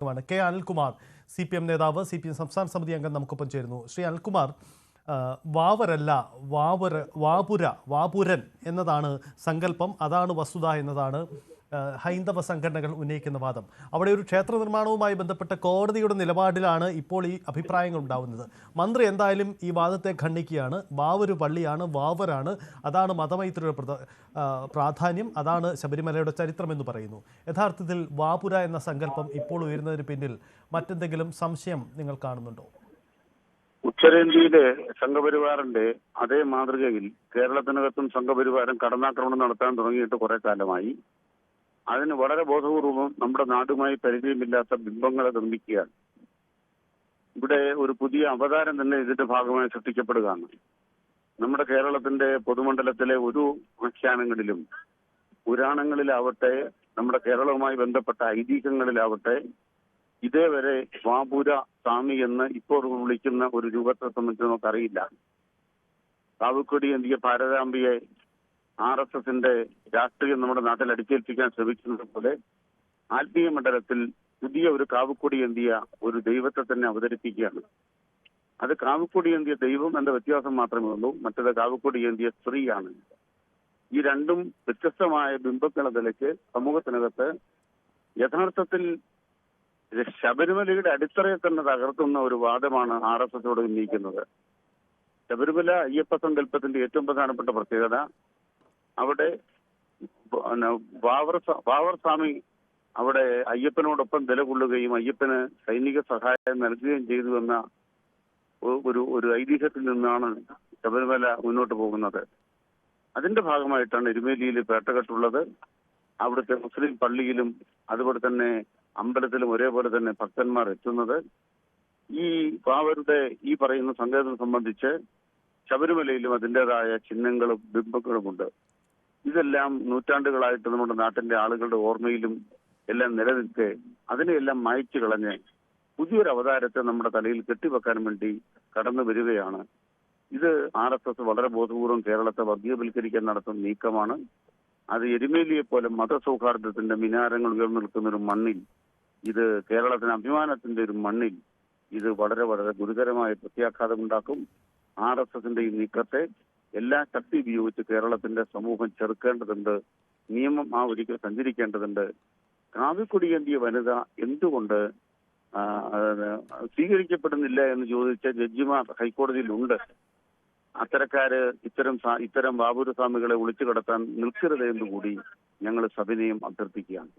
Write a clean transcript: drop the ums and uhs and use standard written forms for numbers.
K Anilkumar CPM നേതാവ് CPM സംസ്ഥാന സമിതി അംഗം നമുക്കൊപ്പം ചേരുന്നു. ശ്രീ അനിൽകുമാർ, വാവരല്ല വാപുരൻ എന്നതാണ് സങ്കല്പം, അതാണ് വസ്തുത എന്നതാണ് ഹൈന്ദവ സംഘടനകൾ ഉന്നയിക്കുന്ന വാദം. അവിടെ ഒരു ക്ഷേത്ര നിർമ്മാണവുമായി ബന്ധപ്പെട്ട കോടതിയുടെ നിലപാടിലാണ് ഇപ്പോൾ ഈ അഭിപ്രായങ്ങൾ ഉണ്ടാവുന്നത്. മന്ത്രി എന്തായാലും ഈ വാദത്തെ ഖണ്ഡിക്കുകയാണ്. വാവൊരു പള്ളിയാണ്, വാവരാണ്, അതാണ് മതമൈത്രിയുടെ പ്രാധാന്യം, അതാണ് ശബരിമലയുടെ ചരിത്രം എന്ന് പറയുന്നു. യഥാർത്ഥത്തിൽ വാപുര എന്ന സങ്കല്പം ഇപ്പോൾ ഉയരുന്നതിന് പിന്നിൽ മറ്റെന്തെങ്കിലും സംശയം നിങ്ങൾ കാണുന്നുണ്ടോ? ഉത്തരേന്ത്യയിലെ സംഘപരിവാറിന്റെ അതേ മാതൃകയിൽ കേരളത്തിനകത്തും സംഘപരിവാരം കടന്നാക്രമണം നടത്താൻ തുടങ്ങിയിട്ട് കുറെ കാലമായി. അതിന് വളരെ ബോധപൂർവം നമ്മുടെ നാടുമായി പരിചയമില്ലാത്ത ബിംബങ്ങളെ നിർമ്മിക്കുകയാണ്. ഇവിടെ ഒരു പുതിയ അവതാരം തന്നെ ഇതിന്റെ ഭാഗമായി സൃഷ്ടിക്കപ്പെടുകയാണ്. നമ്മുടെ കേരളത്തിന്റെ പൊതുമണ്ഡലത്തിലെ ഒരു ആഖ്യാനങ്ങളിലും പുരാണങ്ങളിലാവട്ടെ, നമ്മുടെ കേരളവുമായി ബന്ധപ്പെട്ട ഐതിഹ്യങ്ങളിലാവട്ടെ, ഇതേവരെ വാപുര സ്വാമി എന്ന് ഇപ്പോൾ വിളിക്കുന്ന ഒരു രൂപത്തെ സംബന്ധിച്ച് നമുക്കറിയില്ല. കാവുക്കൊടി എന്തിയ ഭാരതാംബിയെ RSSന്റെ രാഷ്ട്രീയം നമ്മുടെ നാട്ടിൽ അടിച്ചേൽപ്പിക്കാൻ ശ്രമിക്കുന്നത് പോലെ ആത്മീയ മണ്ഡലത്തിൽ പുതിയ ഒരു കാവുക്കൊടി എന്തിയ ഒരു ദൈവത്തെ തന്നെ അവതരിപ്പിക്കുകയാണ്. അത് കാവുക്കൊടി എന്തിയ ദൈവം എന്ന വ്യത്യാസം മാത്രമേ ഉള്ളൂ. മറ്റത് കാവുക്കൊടി എന്തിയ സ്ത്രീയാണ്. ഈ രണ്ടും വ്യത്യസ്തമായ ബിംബങ്ങളെ നിലയ്ക്ക് സമൂഹത്തിനകത്ത് യഥാർത്ഥത്തിൽ ശബരിമലയുടെ അടിത്തറയെ തന്നെ തകർത്തുന്ന ഒരു വാദമാണ് RSSോട് ഉന്നയിക്കുന്നത്. ശബരിമല അയ്യപ്പ സങ്കല്പത്തിന്റെ ഏറ്റവും പ്രധാനപ്പെട്ട പ്രത്യേകത അവിടെ വാവർ സ്വാമി അവിടെ അയ്യപ്പനോടൊപ്പം നിലകൊള്ളുകയും അയ്യപ്പന് സൈനിക സഹായം നൽകുകയും ചെയ്തു എന്ന ഒരു ഐതിഹ്യത്തിൽ നിന്നാണ് ശബരിമല മുന്നോട്ട് പോകുന്നത്. അതിന്റെ ഭാഗമായിട്ടാണ് എരുമേലിയിൽ പേട്ടകെട്ടുള്ളത്. അവിടുത്തെ മുസ്ലിം പള്ളിയിലും അതുപോലെ തന്നെ അമ്പലത്തിലും ഒരേപോലെ തന്നെ ഭക്തന്മാർ എത്തുന്നത്. ഈ വാവരുടെ ഈ പറയുന്ന സങ്കേതം സംബന്ധിച്ച് ശബരിമലയിലും അതിൻ്റെതായ ചിഹ്നങ്ങളും ബിംബങ്ങളുമുണ്ട്. ഇതെല്ലാം നൂറ്റാണ്ടുകളായിട്ട് നമ്മുടെ നാട്ടിന്റെ ആളുകളുടെ ഓർമ്മയിലും എല്ലാം നിലനിൽക്കെ അതിനെയെല്ലാം മായ്ച്ചു കളഞ്ഞ് പുതിയൊരു അവതാരത്തെ നമ്മുടെ തലയിൽ കെട്ടിവെക്കാൻ വേണ്ടി കടന്നു വരികയാണ്. ഇത് RSS വളരെ ബോധപൂർവം കേരളത്തെ വർഗീയവൽക്കരിക്കാൻ നടത്തുന്ന നീക്കമാണ്. അത് എരുമേലിയെ പോലെ മതസൗഹാർദ്ദത്തിന്റെ മിനാരങ്ങൾ ഉയർന്നു നിൽക്കുന്ന ഒരു മണ്ണിൽ, ഇത് കേരളത്തിന് അഭിമാനത്തിന്റെ ഒരു മണ്ണിൽ ഇത് വളരെ വളരെ ഗുരുതരമായ പ്രത്യാഘാതമുണ്ടാക്കും. RSSന്റെ ഈ നീക്കത്തെ എല്ലാ ശക്തി ഉപയോഗിച്ച് കേരളത്തിന്റെ സമൂഹം ചെറുക്കേണ്ടതുണ്ട്. നിയമം ആ ഒരിക്കൽ സഞ്ചരിക്കേണ്ടതുണ്ട്. കാവിക്കൊടിയേന്തിയ വനിത എന്തുകൊണ്ട് സ്വീകരിക്കപ്പെടുന്നില്ല എന്ന് ചോദിച്ച ജഡ്ജിമാർ ഹൈക്കോടതിയിലുണ്ട്. അത്തരക്കാര് ഇത്തരം വാപുര സ്വാമികളെ ഒളിച്ചു കടത്താൻ നിൽക്കരുത് എന്നുകൂടി ഞങ്ങൾ സവിനയം അഭ്യർത്ഥിക്കുകയാണ്.